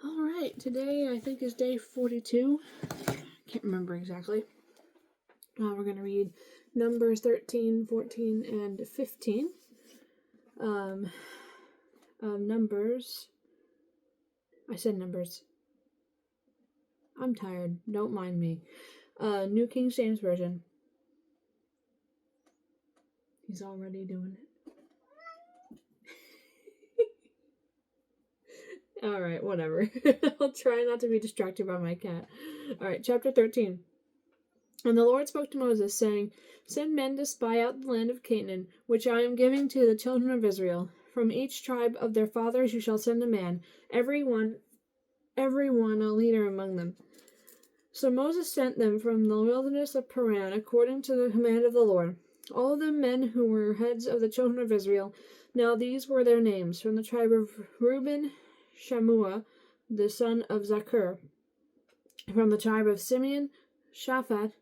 Alright, today I think is day 42. Can't remember exactly. We're going to read Numbers 13, 14, and 15. Numbers. I said Numbers. I'm tired. Don't mind me. New King James Version. He's already doing it. Alright, whatever. I'll try not to be distracted by my cat. Alright, chapter 13. And the Lord spoke to Moses, saying, Send men to spy out the land of Canaan, which I am giving to the children of Israel. From each tribe of their fathers you shall send a man, every one a leader among them. So Moses sent them from the wilderness of Paran, according to the command of the Lord, all of them men who were heads of the children of Israel. Now these were their names: from the tribe of Reuben, Shammua, the son of Zakur; from the tribe of Simeon, Shaphat,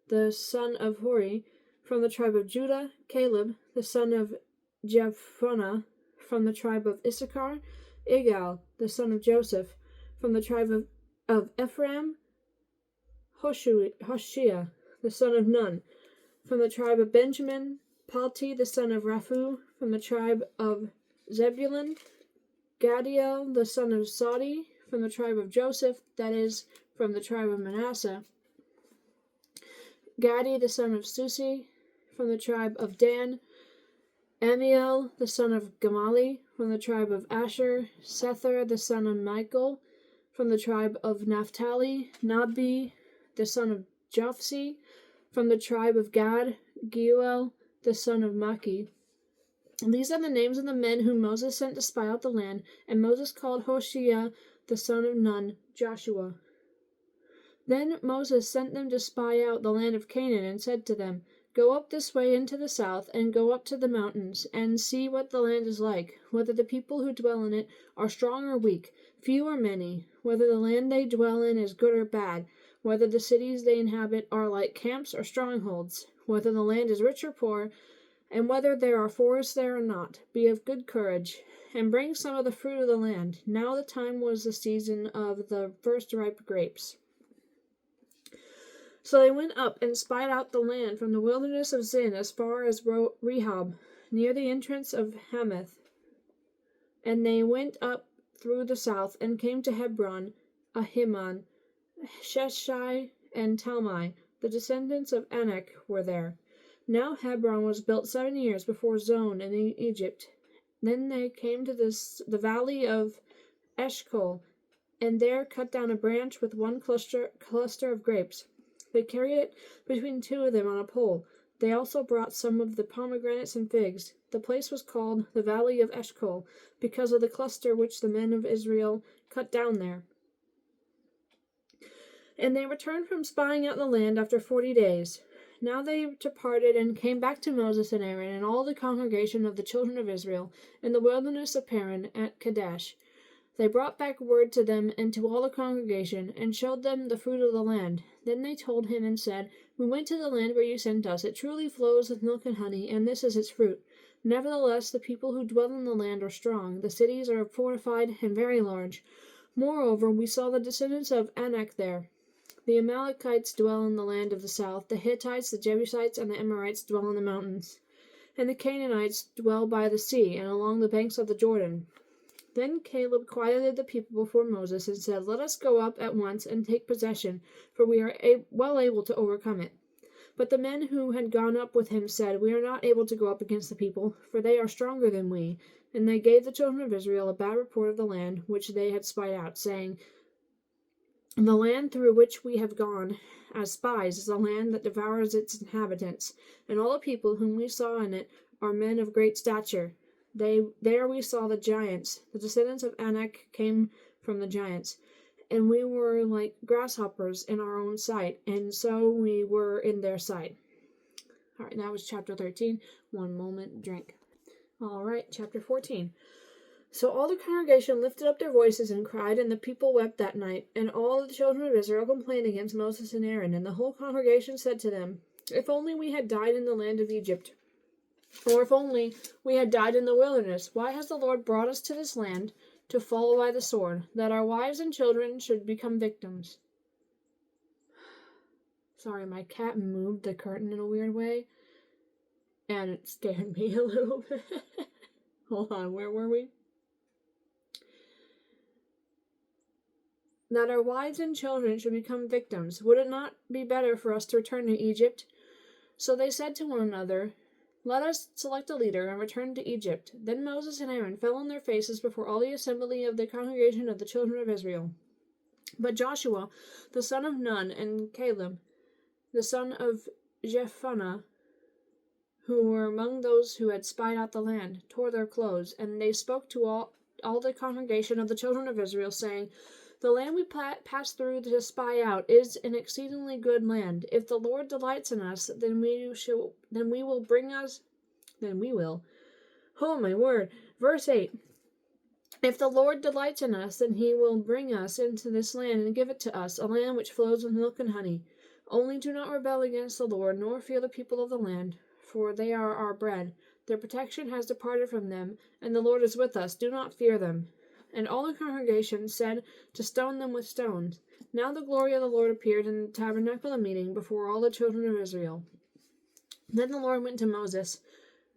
the son of Hori; from the tribe of Judah, Caleb, the son of Jephunneh; from the tribe of Issachar, Igal, the son of Joseph; from the tribe of Ephraim, Hoshea, the son of Nun; from the tribe of Benjamin, Palti, the son of Raphu; from the tribe of Zebulun, Gadiel, the son of Sodi; from the tribe of Joseph, that is, from the tribe of Manasseh, Gadi, the son of Susi; from the tribe of Dan, Amiel, the son of Gamali; from the tribe of Asher, Sethur, the son of Michael; from the tribe of Naphtali, Nabi, the son of Jophsi; from the tribe of Gad, Geuel, the son of Maki. And these are the names of the men whom Moses sent to spy out the land, and Moses called Hoshea, the son of Nun, Joshua. Then Moses sent them to spy out the land of Canaan, and said to them, Go up this way into the south, and go up to the mountains, and see what the land is like, whether the people who dwell in it are strong or weak, few or many, whether the land they dwell in is good or bad, whether the cities they inhabit are like camps or strongholds, whether the land is rich or poor, and whether there are forests there or not. Be of good courage, and bring some of the fruit of the land. Now the time was the season of the first ripe grapes. So they went up and spied out the land from the wilderness of Zin as far as Rehob, near the entrance of Hamath. And they went up through the south, and came to Hebron, Ahiman, Sheshai, and Talmai. The descendants of Anak were there. Now Hebron was built 7 years before Zon in Egypt. Then they came to the valley of Eshcol, and there cut down a branch with one cluster of grapes. They carried it between two of them on a pole. They also brought some of the pomegranates and figs. The place was called the Valley of Eshcol, because of the cluster which the men of Israel cut down there. And they returned from spying out the land after 40 days. Now they departed and came back to Moses and Aaron and all the congregation of the children of Israel in the wilderness of Paran at Kadesh. They brought back word to them and to all the congregation, and showed them the fruit of the land. Then they told him and said, We went to the land where you sent us. It truly flows with milk and honey, and this is its fruit. Nevertheless, the people who dwell in the land are strong. The cities are fortified and very large. Moreover, we saw the descendants of Anak there. The Amalekites dwell in the land of the south. The Hittites, the Jebusites, and the Amorites dwell in the mountains. And the Canaanites dwell by the sea and along the banks of the Jordan. Then Caleb quieted the people before Moses and said, Let us go up at once and take possession, for we are well able to overcome it. But the men who had gone up with him said, We are not able to go up against the people, for they are stronger than we. And they gave the children of Israel a bad report of the land which they had spied out, saying, The land through which we have gone as spies is a land that devours its inhabitants, and all the people whom we saw in it are men of great stature. There we saw the giants. The descendants of Anak came from the giants, and we were like grasshoppers in our own sight, and so we were in their sight. All right, that was chapter 13. One moment, drink. All right, chapter 14. So all the congregation lifted up their voices and cried, and the people wept that night. And all the children of Israel complained against Moses and Aaron, and the whole congregation said to them, If only we had died in the land of Egypt, or if only we had died in the wilderness. Why has the Lord brought us to this land to fall by the sword, that our wives and children should become victims. Sorry, my cat moved the curtain in a weird way, and it scared me a little bit. Hold on, where were we? That our wives and children should become victims. Would it not be better for us to return to Egypt? So they said to one another, Let us select a leader and return to Egypt. Then Moses and Aaron fell on their faces before all the assembly of the congregation of the children of Israel. But Joshua, the son of Nun, and Caleb, the son of Jephunneh, who were among those who had spied out the land, tore their clothes, and they spoke to all the congregation of the children of Israel, saying, The land we passed through to spy out is an exceedingly good land. If the Lord delights in us, then we will. Oh, my word. Verse 8. If the Lord delights in us, then he will bring us into this land and give it to us, a land which flows with milk and honey. Only do not rebel against the Lord, nor fear the people of the land, for they are our bread. Their protection has departed from them, and the Lord is with us. Do not fear them. And all the congregation said to stone them with stones. Now the glory of the Lord appeared in the tabernacle of meeting before all the children of Israel. Then the Lord went to Moses.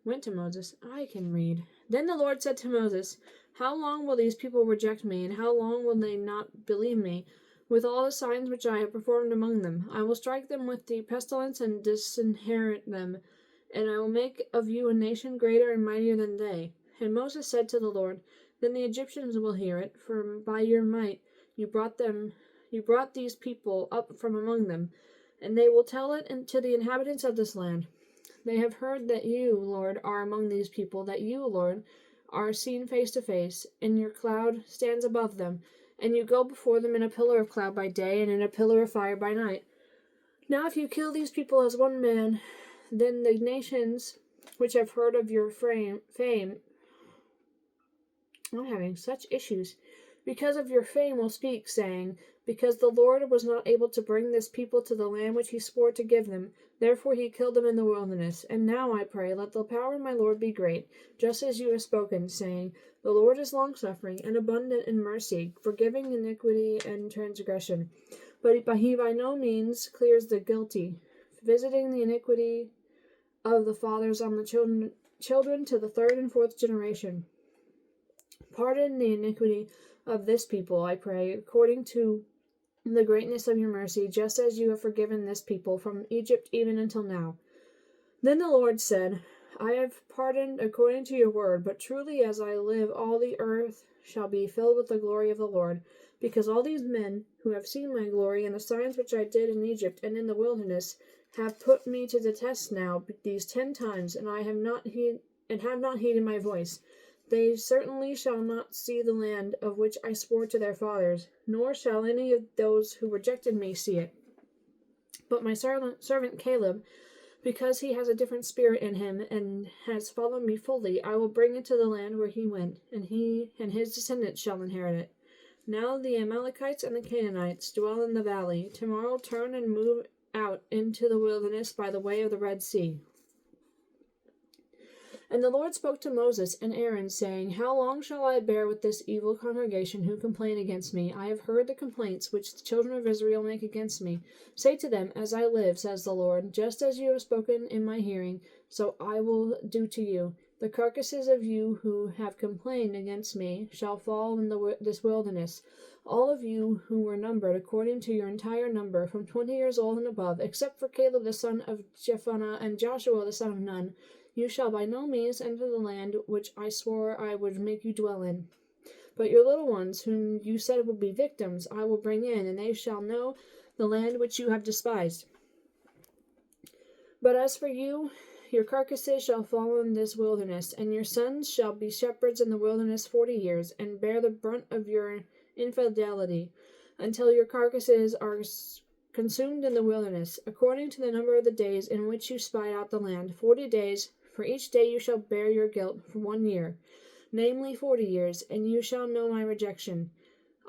I can read. Then the Lord said to Moses, How long will these people reject me, and how long will they not believe me? With all the signs which I have performed among them, I will strike them with the pestilence and disinherit them, and I will make of you a nation greater and mightier than they. And Moses said to the Lord, Then the Egyptians will hear it, for by your might you brought these people up from among them, and they will tell it to the inhabitants of this land. They have heard that you, Lord, are among these people, that you, Lord, are seen face to face, and your cloud stands above them, and you go before them in a pillar of cloud by day and in a pillar of fire by night. Now if you kill these people as one man, then the nations which have heard of your fame, I'm having such issues, because of your fame will speak, saying, Because the Lord was not able to bring this people to the land which he swore to give them, therefore he killed them in the wilderness. And now, I pray, let the power of my Lord be great, just as you have spoken, saying, The Lord is longsuffering and abundant in mercy, forgiving iniquity and transgression. But he by no means clears the guilty, visiting the iniquity of the fathers on the children to the third and fourth generation. Pardon the iniquity of this people, I pray, according to the greatness of your mercy, just as you have forgiven this people from Egypt even until now. Then the Lord said, I have pardoned according to your word, but truly as I live, all the earth shall be filled with the glory of the Lord, because all these men who have seen my glory and the signs which I did in Egypt and in the wilderness have put me to the test now these 10 times, and have not heeded my voice. They certainly shall not see the land of which I swore to their fathers, nor shall any of those who rejected me see it. But my servant Caleb, because he has a different spirit in him and has followed me fully, I will bring into the land where he went, and he and his descendants shall inherit it. Now the Amalekites and the Canaanites dwell in the valley. Tomorrow turn and move out into the wilderness by the way of the Red Sea. And the Lord spoke to Moses and Aaron, saying, How long shall I bear with this evil congregation who complain against me? I have heard the complaints which the children of Israel make against me. Say to them, As I live, says the Lord, just as you have spoken in my hearing, so I will do to you. The carcasses of you who have complained against me shall fall in this wilderness. All of you who were numbered according to your entire number, from 20 years old and above, except for Caleb the son of Jephunneh and Joshua the son of Nun, you shall by no means enter the land which I swore I would make you dwell in. But your little ones, whom you said would be victims, I will bring in, and they shall know the land which you have despised. But as for you, your carcasses shall fall in this wilderness, and your sons shall be shepherds in the wilderness 40 years, and bear the brunt of your infidelity, until your carcasses are consumed in the wilderness, according to the number of the days in which you spied out the land, 40 days. For each day you shall bear your guilt for 1 year, namely 40 years, and you shall know my rejection.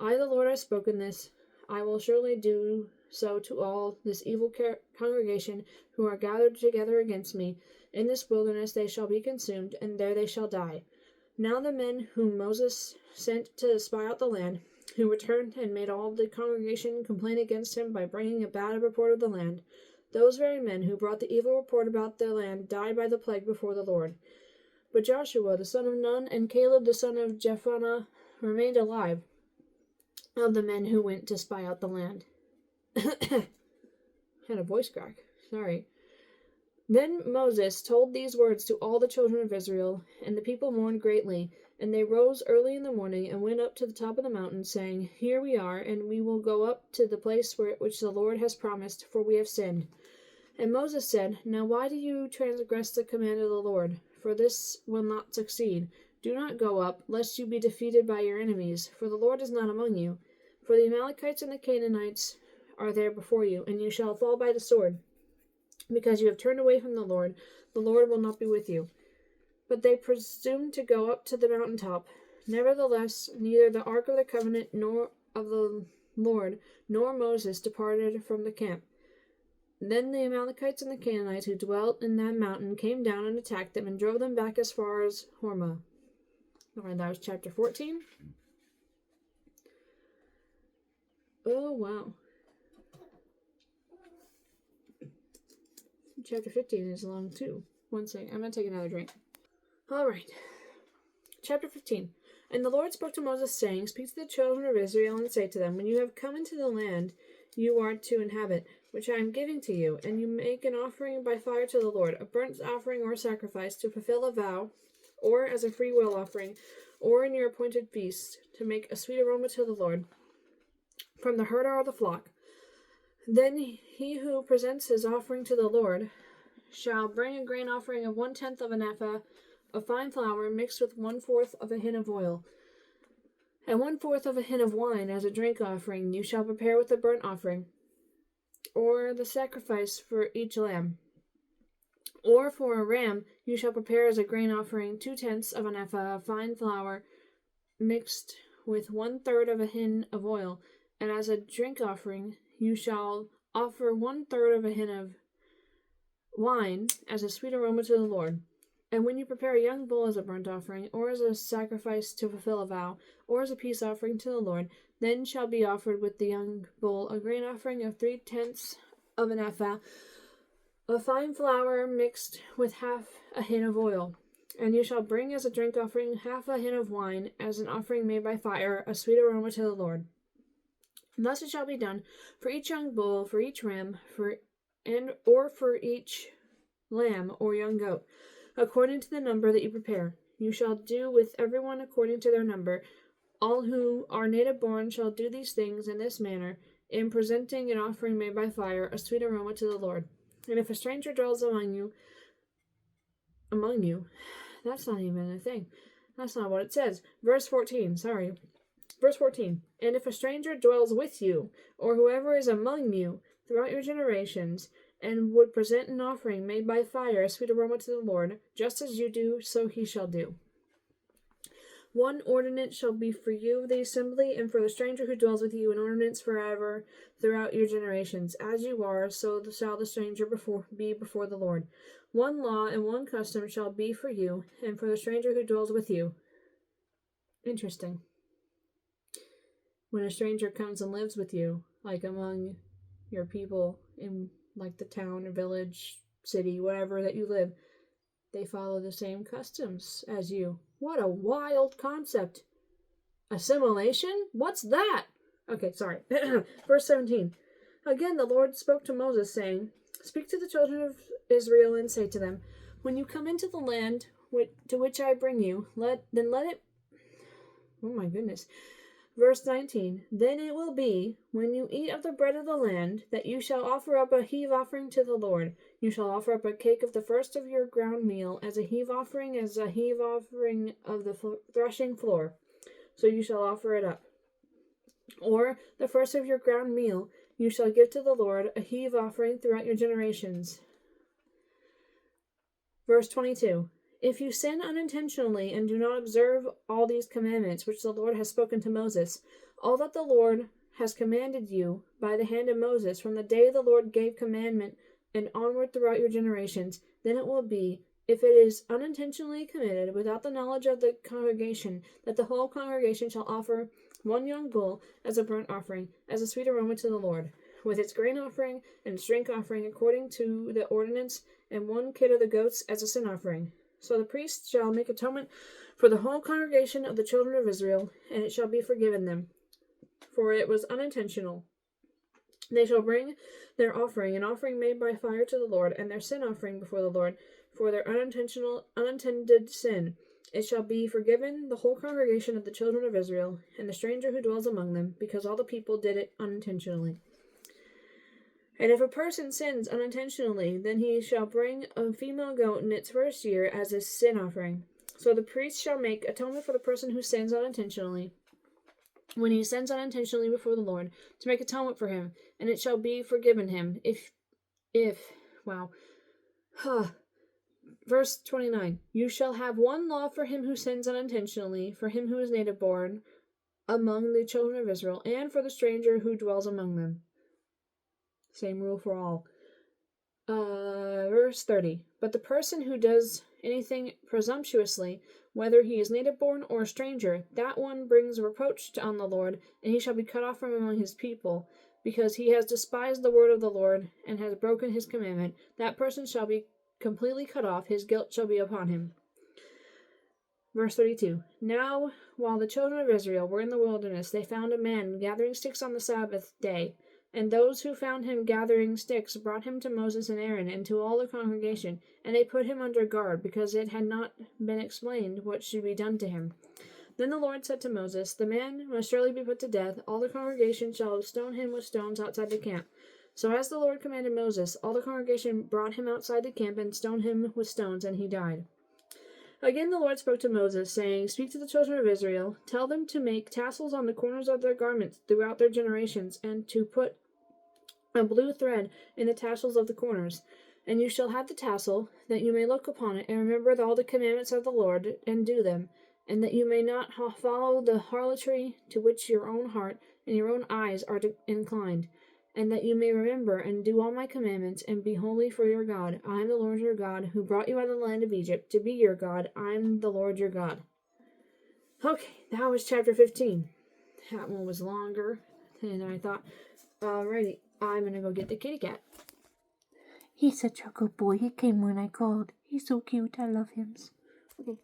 I, the Lord, have spoken this. I will surely do so to all this evil congregation who are gathered together against me. In this wilderness they shall be consumed, and there they shall die. Now the men whom Moses sent to spy out the land, who returned and made all the congregation complain against him by bringing a bad report of the land, those very men who brought the evil report about the land died by the plague before the Lord. But Joshua the son of Nun and Caleb the son of Jephunneh remained alive, of the men who went to spy out the land. Had a voice crack. Sorry. Then Moses told these words to all the children of Israel, and the people mourned greatly. And they rose early in the morning and went up to the top of the mountain, saying, Here we are, and we will go up to the place which the Lord has promised, for we have sinned. And Moses said, Now why do you transgress the command of the Lord? For this will not succeed. Do not go up, lest you be defeated by your enemies, for the Lord is not among you. For the Amalekites and the Canaanites are there before you, and you shall fall by the sword. Because you have turned away from the Lord will not be with you. But they presumed to go up to the mountain top. Nevertheless, neither the ark of the covenant nor of the Lord nor Moses departed from the camp. Then the Amalekites and the Canaanites who dwelt in that mountain came down and attacked them and drove them back as far as Hormah. Alright, that was chapter 14. Oh, wow. Chapter 15 is long too. One second, I'm going to take another drink. Alright. Chapter 15. And the Lord spoke to Moses, saying, Speak to the children of Israel and say to them, When you have come into the land you are to inhabit, which I am giving to you, and you make an offering by fire to the Lord, a burnt offering or sacrifice to fulfill a vow, or as a freewill offering, or in your appointed feast, to make a sweet aroma to the Lord, from the herder of the flock. Then he who presents his offering to the Lord shall bring a grain offering of 1/10 of an ephah of fine flour mixed with 1/4 of a hin of oil, and 1/4 of a hin of wine as a drink offering you shall prepare with the burnt offering, or the sacrifice for each lamb. Or for a ram you shall prepare as a grain offering 2/10 of an ephah of fine flour mixed with 1/3 of a hin of oil, and as a drink offering you shall offer 1/3 of a hin of wine as a sweet aroma to the Lord. And when you prepare a young bull as a burnt offering, or as a sacrifice to fulfill a vow, or as a peace offering to the Lord, then shall be offered with the young bull a grain offering of 3/10 of an ephah of fine flour mixed with half a hin of oil. And you shall bring as a drink offering half a hin of wine as an offering made by fire, a sweet aroma to the Lord. And thus it shall be done for each young bull, for each ram, or for each lamb or young goat, according to the number that you prepare. You shall do with everyone according to their number. All who are native born shall do these things in this manner, in presenting an offering made by fire, a sweet aroma to the Lord. And if a stranger dwells among you, that's not even a thing. That's not what it says. Verse 14, And if a stranger dwells with you, or whoever is among you, throughout your generations, and would present an offering made by fire, a sweet aroma to the Lord, just as you do, so he shall do. One ordinance shall be for you of the assembly, and for the stranger who dwells with you, an ordinance forever throughout your generations. As you are, so shall the stranger be before the Lord. One law and one custom shall be for you, and for the stranger who dwells with you. Interesting. When a stranger comes and lives with you, like among your people in like the town or village, city, whatever that you live, they follow the same customs as you. What a wild concept. Assimilation? What's that? Okay, sorry. Verse 17. Again the Lord spoke to Moses, saying, Speak to the children of Israel and say to them, When you come into the land to which I bring you, let it... Oh my goodness. Verse 19, Then it will be, when you eat of the bread of the land, that you shall offer up a heave offering to the Lord. You shall offer up a cake of the first of your ground meal as a heave offering of the threshing floor. So you shall offer it up. Or the first of your ground meal you shall give to the Lord, a heave offering throughout your generations. Verse 22, If you sin unintentionally and do not observe all these commandments which the Lord has spoken to Moses, all that the Lord has commanded you by the hand of Moses from the day the Lord gave commandment and onward throughout your generations, then it will be, if it is unintentionally committed without the knowledge of the congregation, that the whole congregation shall offer one young bull as a burnt offering, as a sweet aroma to the Lord, with its grain offering and its drink offering according to the ordinance, and one kid of the goats as a sin offering. So the priest shall make atonement for the whole congregation of the children of Israel, and it shall be forgiven them, for it was unintentional. They shall bring their offering, an offering made by fire to the Lord, and their sin offering before the Lord, for their unintended sin. It shall be forgiven the whole congregation of the children of Israel, and the stranger who dwells among them, because all the people did it unintentionally. And if a person sins unintentionally, then he shall bring a female goat in its first year as a sin offering. So the priest shall make atonement for the person who sins unintentionally, when he sins unintentionally before the Lord, to make atonement for him, and it shall be forgiven him. Verse 29, you shall have one law for him who sins unintentionally, for him who is native born among the children of Israel, and for the stranger who dwells among them. Same rule for all. Verse 30, but the person who does anything presumptuously, whether he is native born or a stranger, that one brings reproach on the Lord, and he shall be cut off from among his people, because he has despised the word of the Lord, and has broken his commandment. That person shall be completely cut off, his guilt shall be upon him. Verse 32, now while the children of Israel were in the wilderness, they found a man gathering sticks on the Sabbath day. And those who found him gathering sticks brought him to Moses and Aaron and to all the congregation, and they put him under guard, because it had not been explained what should be done to him. Then the Lord said to Moses, the man must surely be put to death. All the congregation shall stone him with stones outside the camp. So as the Lord commanded Moses, all the congregation brought him outside the camp and stoned him with stones, and he died. Again the Lord spoke to Moses, saying, speak to the children of Israel, tell them to make tassels on the corners of their garments throughout their generations, and to put a blue thread in the tassels of the corners. And you shall have the tassel, that you may look upon it, and remember all the commandments of the Lord, and do them, and that you may not follow the harlotry to which your own heart and your own eyes are inclined, and that you may remember and do all my commandments, and be holy for your God. I am the Lord your God, who brought you out of the land of Egypt, to be your God. I am the Lord your God. Okay, that was chapter 15. That one was longer than I thought. Alrighty, I'm gonna go get the kitty cat. He's such a good boy. He came when I called. He's so cute. I love him. Okay.